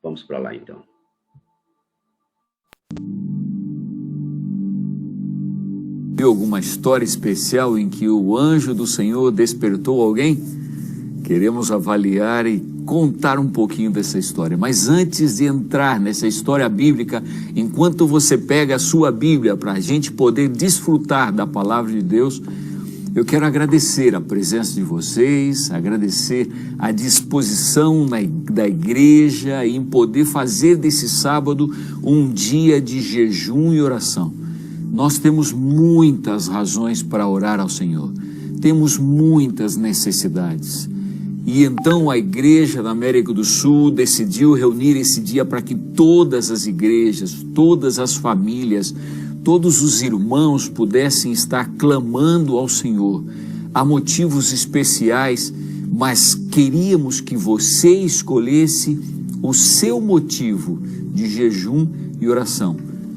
Vamos para lá então. Viu alguma história especial em que o anjo do Senhor despertou alguém? Queremos avaliar e contar um pouquinho dessa história. Mas antes de entrar nessa história bíblica, enquanto você pega a sua Bíblia para a gente poder desfrutar da palavra de Deus, eu quero agradecer a presença de vocês, agradecer a disposição da igreja em poder fazer desse sábado um dia de jejum e oração. Nós temos muitas razões para orar ao Senhor, temos muitas necessidades. E então a igreja da América do Sul decidiu reunir esse dia para que todas as igrejas, todas as famílias, todos os irmãos pudessem estar clamando ao Senhor. Há motivos especiais, mas queríamos que você escolhesse o seu motivo de jejum e oração.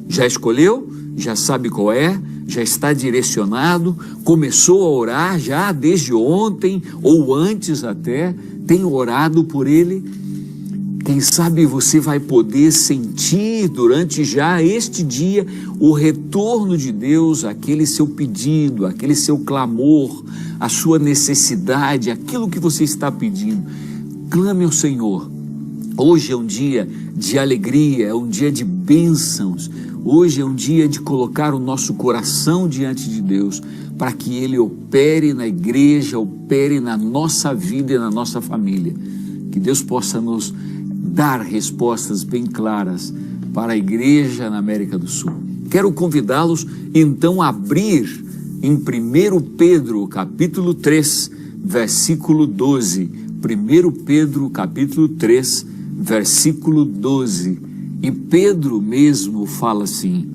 Já escolheu? Já sabe qual é? Já está direcionado? Começou a orar já desde ontem ou antes até? Tem orado por ele? Quem sabe você vai poder sentir durante já este dia o retorno de Deus, aquele seu pedido, aquele seu clamor, a sua necessidade, aquilo que você está pedindo. Clame ao Senhor. Hoje é um dia de alegria, é um dia de bênçãos. Hoje é um dia de colocar o nosso coração diante de Deus, para que Ele opere na igreja, opere na nossa vida e na nossa família. Que Deus possa nos dar respostas bem claras para a igreja na América do Sul. Quero convidá-los então a abrir em 1 Pedro capítulo 3, versículo 12. 1 Pedro capítulo 3, versículo 12. E Pedro mesmo fala assim: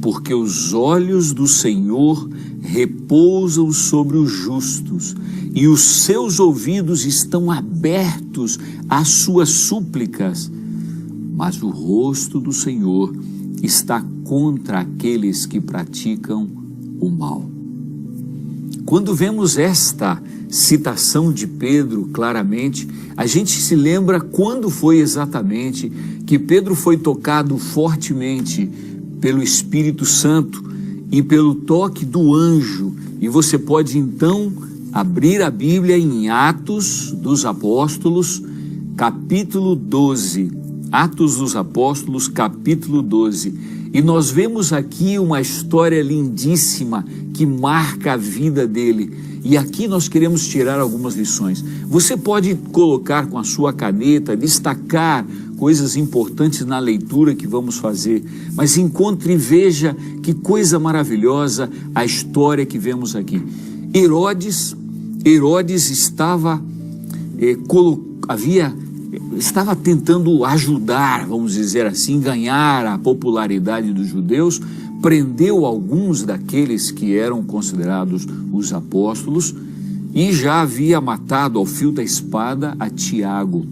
porque os olhos do Senhor repousam sobre os justos, e os seus ouvidos estão abertos às suas súplicas, mas o rosto do Senhor está contra aqueles que praticam o mal. Quando vemos esta citação de Pedro claramente, a gente se lembra quando foi exatamente que Pedro foi tocado fortemente pelo Espírito Santo e pelo toque do anjo. E você pode então abrir a Bíblia em Atos dos Apóstolos, capítulo 12. Atos dos Apóstolos, capítulo 12. E nós vemos aqui uma história lindíssima que marca a vida dele. E aqui nós queremos tirar algumas lições. Você pode colocar com a sua caneta, destacar coisas importantes na leitura que vamos fazer, mas encontre e veja que coisa maravilhosa a história que vemos aqui. Herodes estava estava tentando ajudar, vamos dizer assim, ganhar a popularidade dos judeus, prendeu alguns daqueles que eram considerados os apóstolos e já havia matado ao fio da espada a Tiago.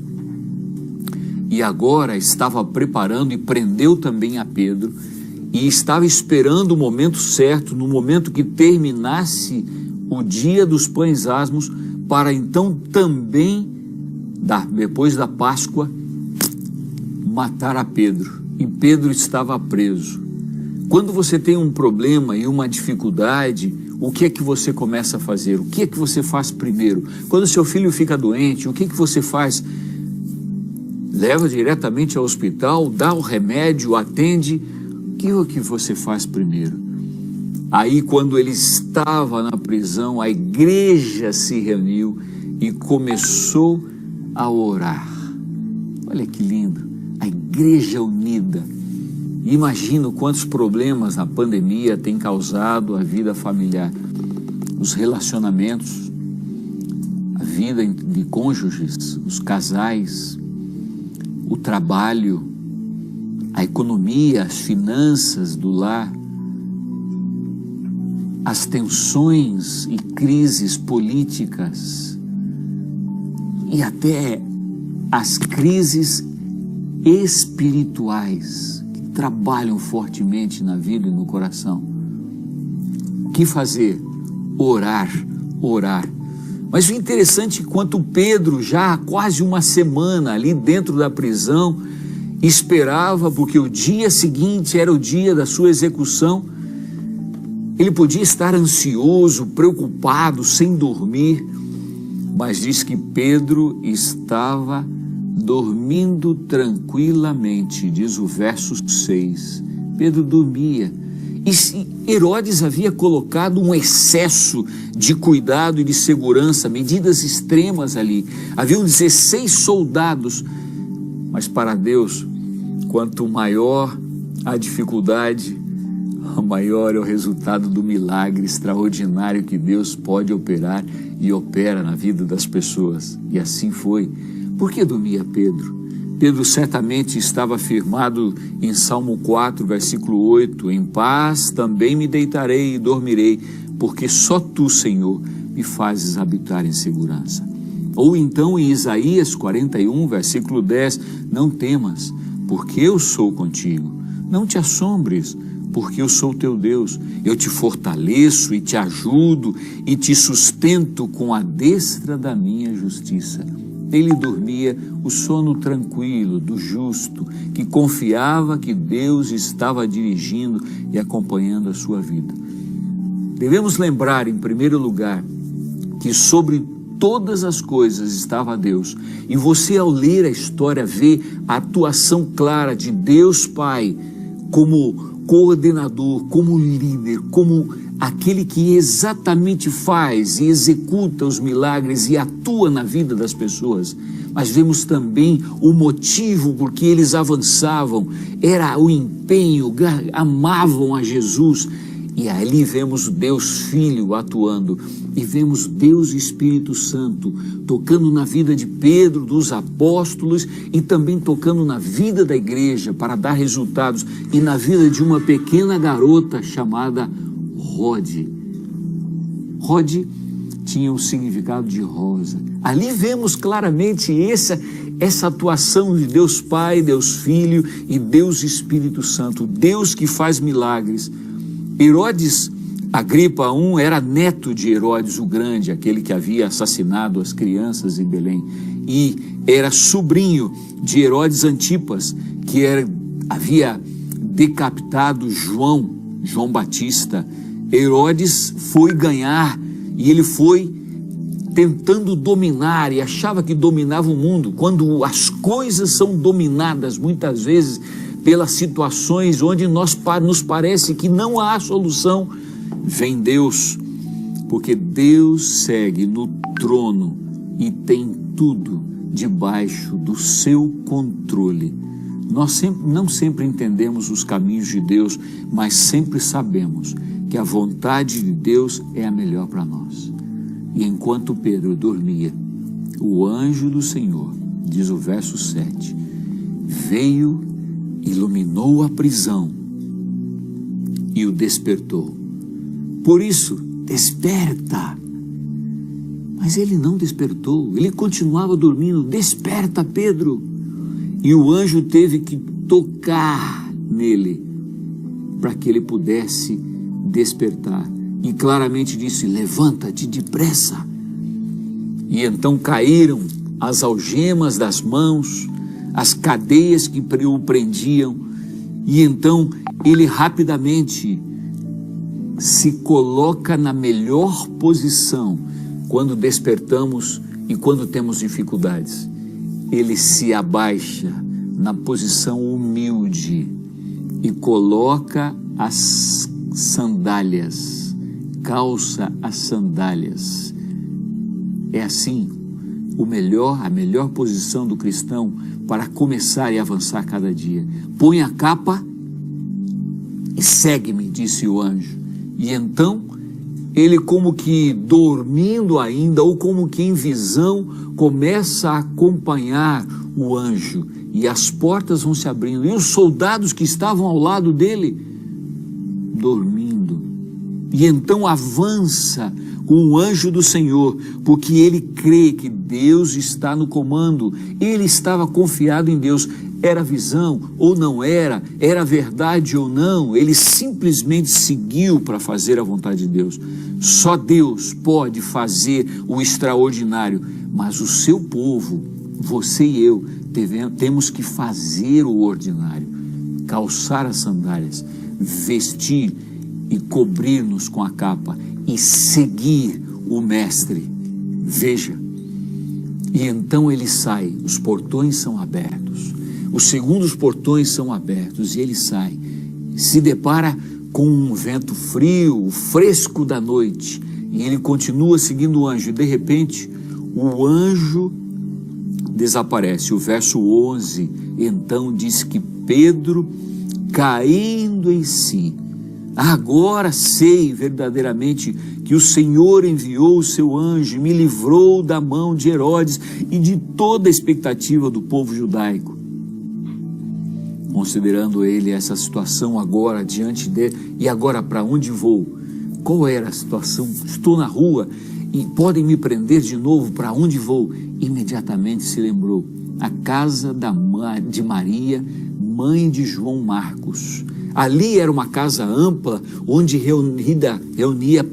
E agora estava preparando e prendeu também a Pedro e estava esperando o momento certo, no momento que terminasse o dia dos pães asmos, para então também, depois da Páscoa, matar a Pedro. E Pedro estava preso. Quando você tem um problema e uma dificuldade, o que é que você começa a fazer? O que é que você faz primeiro? Quando seu filho fica doente, o que é que você faz? Leva diretamente ao hospital, dá o remédio, atende. O que é que você faz primeiro? Aí, quando ele estava na prisão, a igreja se reuniu e começou a orar. Olha que lindo, a igreja unida. Imagino quantos problemas a pandemia tem causado à vida familiar, os relacionamentos, a vida de cônjuges, os casais, o trabalho, a economia, as finanças do lar, as tensões e crises políticas e até as crises espirituais que trabalham fortemente na vida e no coração. O que fazer? Orar, orar. Mas o interessante é que enquanto Pedro, já há quase uma semana ali dentro da prisão, esperava, porque o dia seguinte era o dia da sua execução. Ele podia estar ansioso, preocupado, sem dormir, mas diz que Pedro estava dormindo tranquilamente, diz o verso 6. Pedro dormia. E Herodes havia colocado um excesso de cuidado e de segurança, medidas extremas ali. Haviam 16 soldados, mas para Deus, quanto maior a dificuldade, maior é o resultado do milagre extraordinário que Deus pode operar e opera na vida das pessoas. E assim foi. Por que dormia Pedro? Pedro certamente estava afirmado em Salmo 4, versículo 8, em paz também me deitarei e dormirei, porque só tu, Senhor, me fazes habitar em segurança. Ou então em Isaías 41, versículo 10, não temas, porque eu sou contigo. Não te assombres, porque eu sou teu Deus. Eu te fortaleço e te ajudo e te sustento com a destra da minha justiça. Ele dormia o sono tranquilo do justo, que confiava que Deus estava dirigindo e acompanhando a sua vida. Devemos lembrar, em primeiro lugar, que sobre todas as coisas estava Deus. E você, ao ler a história, vê a atuação clara de Deus Pai como coordenador, como líder, como aquele que exatamente faz e executa os milagres e atua na vida das pessoas. Mas vemos também o motivo por que eles avançavam, era o empenho, amavam a Jesus. E ali vemos Deus Filho atuando, e vemos Deus Espírito Santo tocando na vida de Pedro, dos apóstolos, e também tocando na vida da igreja para dar resultados, e na vida de uma pequena garota chamada Rode. Rode tinha o significado de rosa. Ali vemos claramente essa atuação de Deus Pai, Deus Filho e Deus Espírito Santo, Deus que faz milagres. Herodes Agripa I era neto de Herodes o Grande, aquele que havia assassinado as crianças em Belém, e era sobrinho de Herodes Antipas, que havia decapitado João Batista. Herodes foi ganhar e ele foi tentando dominar e achava que dominava o mundo. Quando as coisas são dominadas muitas vezes pelas situações onde nos parece que não há solução, vem Deus, porque Deus segue no trono e tem tudo debaixo do seu controle. Nós não sempre entendemos os caminhos de Deus, mas sempre sabemos que a vontade de Deus é a melhor para nós. E enquanto Pedro dormia, o anjo do Senhor, diz o verso 7, veio, iluminou a prisão e o despertou. Por isso, desperta. Mas ele não despertou, ele continuava dormindo. Desperta, Pedro. E o anjo teve que tocar nele para que ele pudesse despertar. E claramente disse, levanta-te depressa. E então caíram as algemas das mãos, as cadeias que o prendiam, e então ele rapidamente se coloca na melhor posição quando despertamos e quando temos dificuldades. Ele se abaixa na posição humilde e coloca as sandálias, calça as sandálias. É assim a melhor posição do cristão para começar e avançar cada dia. Põe a capa e segue-me, disse o anjo. E então ele, como que dormindo ainda, ou como que em visão, começa a acompanhar o anjo, e as portas vão se abrindo, e os soldados que estavam ao lado dele, dormindo. E então avança com o anjo do Senhor, porque ele crê que Deus está no comando. Ele estava confiado em Deus. Era visão ou não era, era verdade ou não, ele simplesmente seguiu para fazer a vontade de Deus. Só Deus pode fazer o extraordinário, mas o seu povo você e eu temos que fazer o ordinário, calçar as sandálias, vestir e cobrir-nos com a capa e seguir o Mestre. Veja, e então ele sai, os portões são abertos, os segundos portões são abertos e ele sai, se depara com um vento frio, o fresco da noite, e ele continua seguindo o anjo, e de repente o anjo desaparece. O verso 11, então diz que Pedro, caindo em si, agora sei verdadeiramente que o Senhor enviou o seu anjo e me livrou da mão de Herodes e de toda a expectativa do povo judaico. Considerando ele essa situação agora diante dele, e agora para onde vou? Qual era a situação? Estou na rua e podem me prender de novo, para onde vou? Imediatamente se lembrou, a casa de Maria, mãe de João Marcos. Ali era uma casa ampla, onde reunia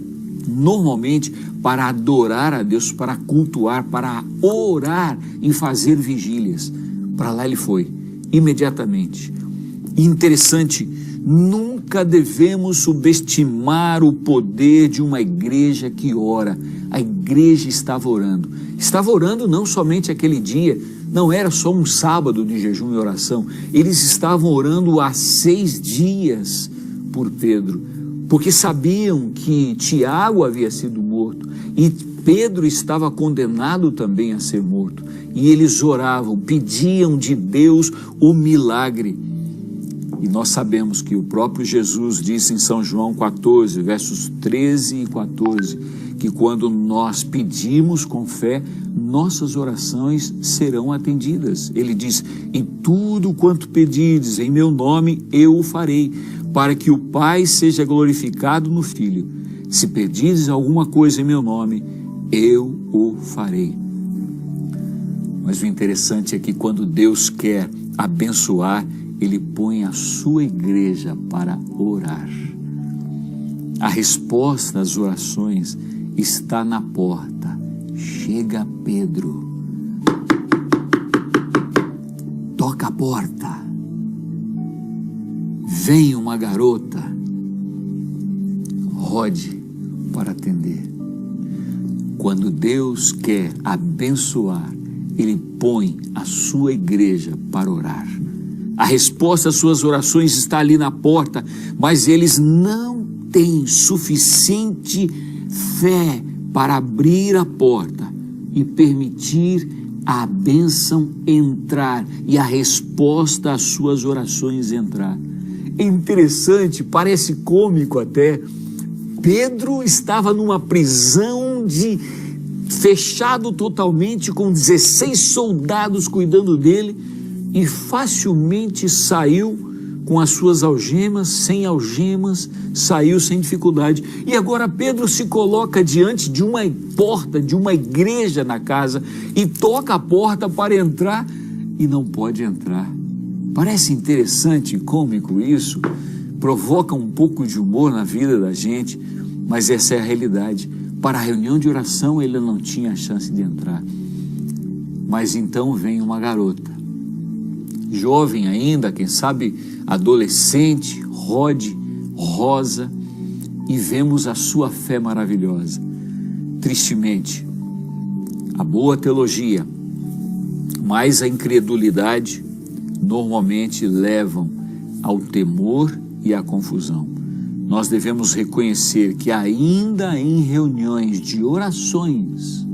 normalmente para adorar a Deus, para cultuar, para orar e fazer vigílias. Para lá ele foi, imediatamente. Interessante, nunca devemos subestimar o poder de uma igreja que ora. A igreja estava orando não somente aquele dia, não era só um sábado de jejum e oração, eles estavam orando há 6 dias por Pedro, porque sabiam que Tiago havia sido morto e Pedro estava condenado também a ser morto, e eles oravam, pediam de Deus o milagre. E nós sabemos que o próprio Jesus disse em São João 14, versos 13 e 14, que quando nós pedimos com fé, nossas orações serão atendidas. Ele diz, e tudo quanto pedirdes em meu nome, eu o farei, para que o Pai seja glorificado no Filho. Se pedirdes alguma coisa em meu nome, eu o farei. Mas o interessante é que quando Deus quer abençoar, Ele põe a sua igreja para orar. A resposta às orações está na porta. Chega Pedro. Toca a porta. Vem uma garota. Rode para atender. Quando Deus quer abençoar, Ele põe a sua igreja para orar. A resposta às suas orações está ali na porta, mas eles não têm suficiente fé para abrir a porta e permitir a bênção entrar e a resposta às suas orações entrar. É interessante, parece cômico até. Pedro estava numa prisão fechado totalmente, com 16 soldados cuidando dele, e facilmente saiu com as suas algemas, sem algemas, saiu sem dificuldade. E agora Pedro se coloca diante de uma porta, de uma igreja na casa, e toca a porta para entrar, e não pode entrar. Parece interessante e cômico isso, provoca um pouco de humor na vida da gente, mas essa é a realidade. Para a reunião de oração ele não tinha a chance de entrar. Mas então vem uma garota, jovem ainda, quem sabe adolescente, rosa, e vemos a sua fé maravilhosa. Tristemente, a boa teologia, mais a incredulidade, normalmente levam ao temor e à confusão. Nós devemos reconhecer que ainda em reuniões de orações,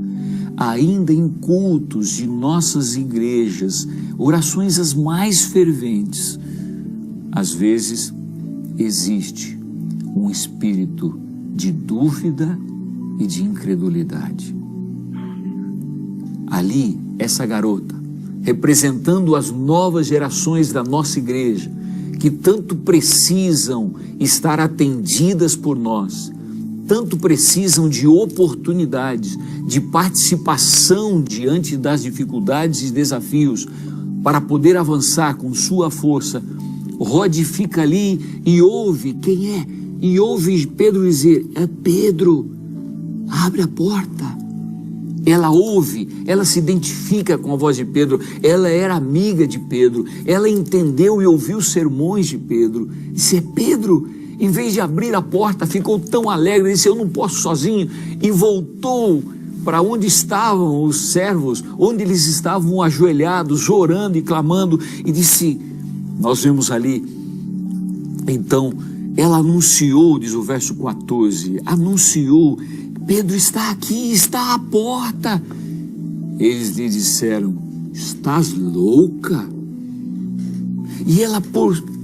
ainda em cultos de nossas igrejas, orações as mais ferventes, às vezes existe um espírito de dúvida e de incredulidade. Ali, essa garota, representando as novas gerações da nossa igreja, que tanto precisam estar atendidas por nós, tanto precisam de oportunidades, de participação diante das dificuldades e desafios, para poder avançar com sua força. Rode fica ali e ouve quem é, e ouve Pedro dizer, é Pedro, abre a porta. Ela ouve, ela se identifica com a voz de Pedro, ela era amiga de Pedro, ela entendeu e ouviu os sermões de Pedro. Disse: é Pedro. Em vez de abrir a porta, ficou tão alegre, disse: eu não posso sozinho, e voltou para onde estavam os servos, onde eles estavam ajoelhados, orando e clamando, e disse, nós vemos ali, então, ela anunciou, diz o verso 14, anunciou: Pedro está aqui, está à porta. Eles lhe disseram: estás louca? E ela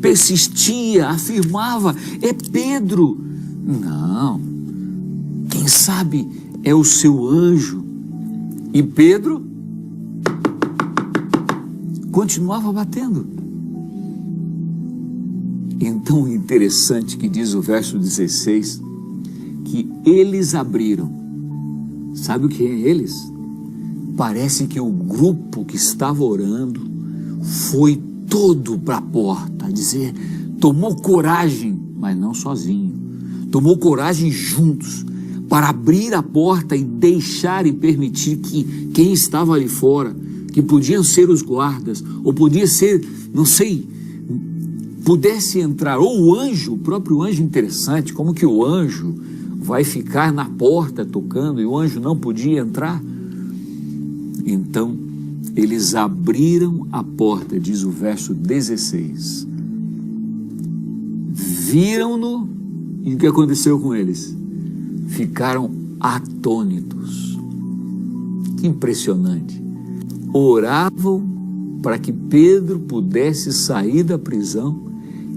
persistia, afirmava: é Pedro. Não, quem sabe é o seu anjo. E Pedro continuava batendo. Então, interessante que diz o verso 16, que eles abriram. Sabe o que é eles? Parece que o grupo que estava orando foi todo para a porta, dizer, tomou coragem, mas não sozinho, tomou coragem juntos, para abrir a porta e deixar e permitir que quem estava ali fora, que podiam ser os guardas, ou podia ser, não sei, pudesse entrar, ou o anjo, o próprio anjo. Interessante, como que o anjo vai ficar na porta tocando e o anjo não podia entrar? Então, eles abriram a porta, diz o verso 16. Viram-no e o que aconteceu com eles? Ficaram atônitos. Que impressionante. Oravam para que Pedro pudesse sair da prisão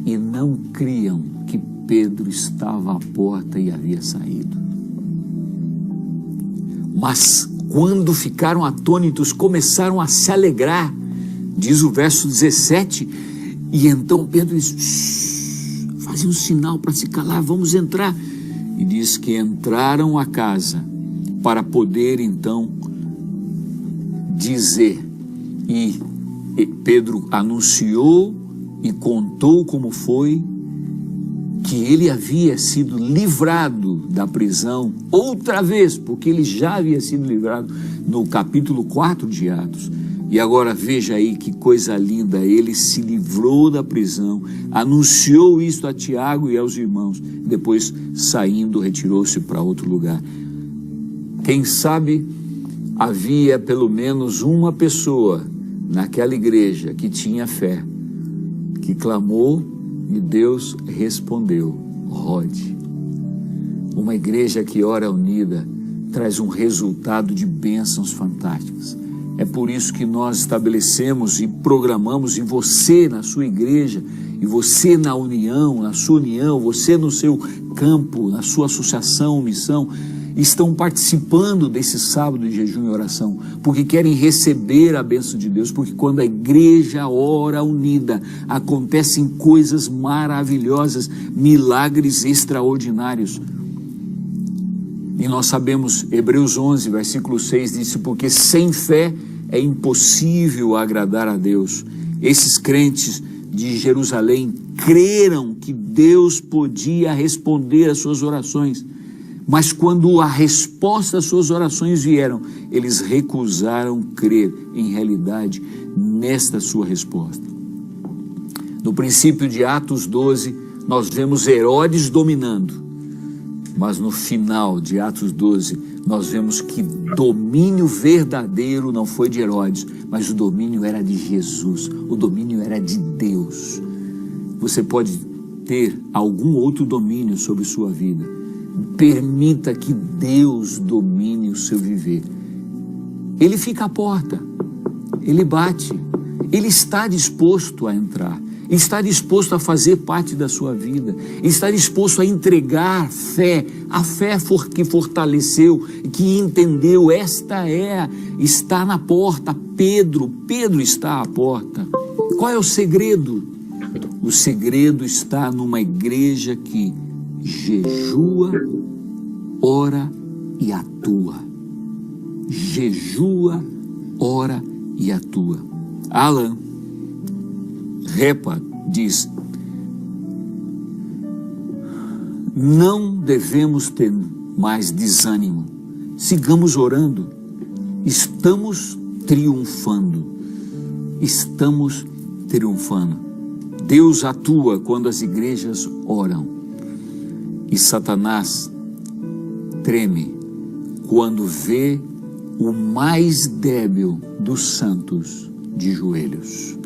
e não criam que Pedro estava à porta e havia saído. Mas quando ficaram atônitos, começaram a se alegrar, diz o verso 17, e então Pedro diz, fazia um sinal para se calar, vamos entrar. E diz que entraram à casa para poder então dizer, e Pedro anunciou e contou como foi, que ele havia sido livrado da prisão outra vez, porque ele já havia sido livrado no capítulo 4 de Atos. E agora veja aí que coisa linda, ele se livrou da prisão, anunciou isso a Tiago e aos irmãos, depois saindo retirou-se para outro lugar. Quem sabe havia pelo menos uma pessoa naquela igreja que tinha fé, que clamou e Deus respondeu. Rode. Uma igreja que ora unida traz um resultado de bênçãos fantásticas. É por isso que nós estabelecemos e programamos, e você na sua igreja, e você na união, na sua união, você no seu campo, na sua associação, missão, estão participando desse sábado de jejum e oração, porque querem receber a bênção de Deus, porque quando a igreja ora unida, acontecem coisas maravilhosas, milagres extraordinários. E nós sabemos, Hebreus 11, versículo 6, disse, porque sem fé é impossível agradar a Deus. Esses crentes de Jerusalém creram que Deus podia responder às suas orações, mas quando a resposta às suas orações vieram, eles recusaram crer em realidade nesta sua resposta. No princípio de Atos 12, nós vemos Herodes dominando, mas no final de Atos 12, nós vemos que domínio verdadeiro não foi de Herodes, mas o domínio era de Jesus, o domínio era de Deus. Você pode ter algum outro domínio sobre sua vida. Permita que Deus domine o seu viver. Ele fica à porta, ele bate, ele está disposto a entrar. Ele está disposto a fazer parte da sua vida, ele está disposto a entregar fé, a fé que fortaleceu, que entendeu, está na porta. Pedro está à porta. Qual é o segredo? O segredo está numa igreja que jejua, ora e atua. Jejua, ora e atua. Alan Repa diz, não devemos ter mais desânimo, sigamos orando, Estamos triunfando. Estamos triunfando. Deus atua quando as igrejas oram. E Satanás treme quando vê o mais débil dos santos de joelhos.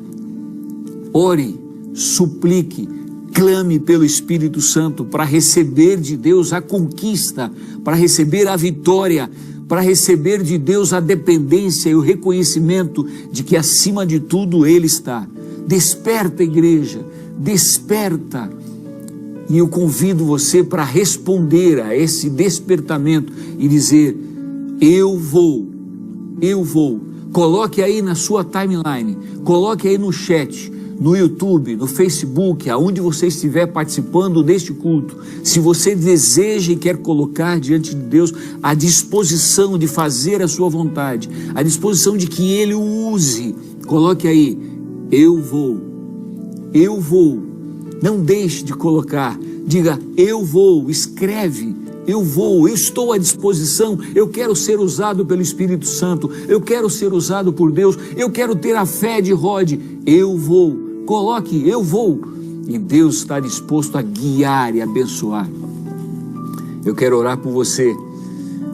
Ore, suplique, clame pelo Espírito Santo para receber de Deus a conquista, para receber a vitória, para receber de Deus a dependência e o reconhecimento de que acima de tudo Ele está. Desperta, igreja, desperta. E eu convido você para responder a esse despertamento e dizer: eu vou. Coloque aí na sua timeline, coloque aí no chat, no YouTube, no Facebook, aonde você estiver participando deste culto. Se você deseja e quer colocar diante de Deus a disposição de fazer a sua vontade, a disposição de que Ele o use, coloque aí: eu vou. Não deixe de colocar, diga: eu vou, escreve: eu vou, eu estou à disposição, eu quero ser usado pelo Espírito Santo, eu quero ser usado por Deus, eu quero ter a fé de Rod, eu vou. Coloque: eu vou. E Deus está disposto a guiar e abençoar. Eu quero orar por você,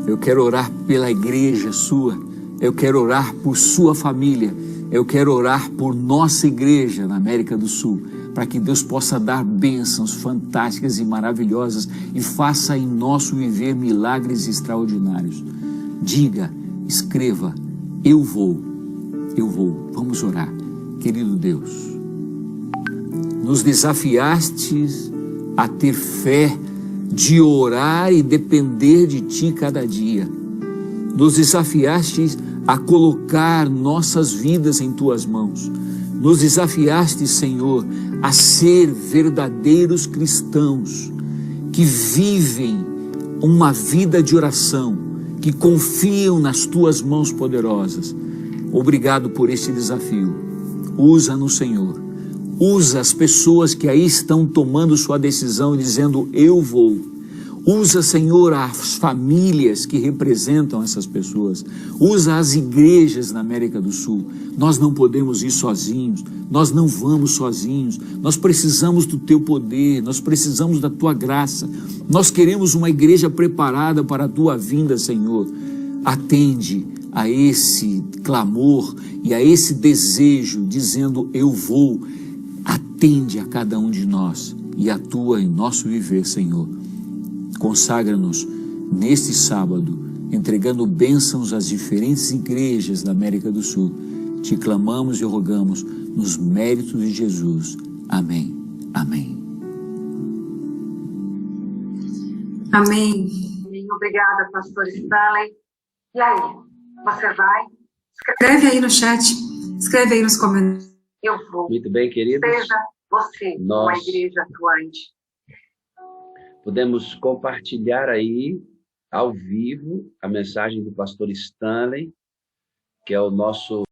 eu quero orar pela igreja sua, eu quero orar por sua família, eu quero orar por nossa igreja na América do Sul, para que Deus possa dar bênçãos fantásticas e maravilhosas e faça em nosso viver milagres extraordinários. Diga, escreva: eu vou. Vamos orar. Querido Deus, nos desafiastes a ter fé, de orar e depender de Ti cada dia. Nos desafiastes a colocar nossas vidas em Tuas mãos. Nos desafiaste, Senhor, a ser verdadeiros cristãos que vivem uma vida de oração, que confiam nas Tuas mãos poderosas. Obrigado por este desafio. Usa-nos, Senhor. Usa as pessoas que aí estão tomando sua decisão e dizendo: eu vou. Usa, Senhor, as famílias que representam essas pessoas. Usa as igrejas na América do Sul. Nós não podemos ir sozinhos. Nós não vamos sozinhos. Nós precisamos do Teu poder. Nós precisamos da Tua graça. Nós queremos uma igreja preparada para a Tua vinda, Senhor. Atende a esse clamor e a esse desejo, dizendo: eu vou. Atende a cada um de nós e atua em nosso viver, Senhor. Consagra-nos neste sábado, entregando bênçãos às diferentes igrejas da América do Sul. Te clamamos e rogamos nos méritos de Jesus. Amém. Amém. Amém. Obrigada, pastor Stanley. E aí, você vai? Escreve aí no chat, escreve aí nos comentários. Eu vou. Muito bem, queridos. Seja você uma igreja atuante. Podemos compartilhar aí, ao vivo, a mensagem do pastor Stanley, que é o nosso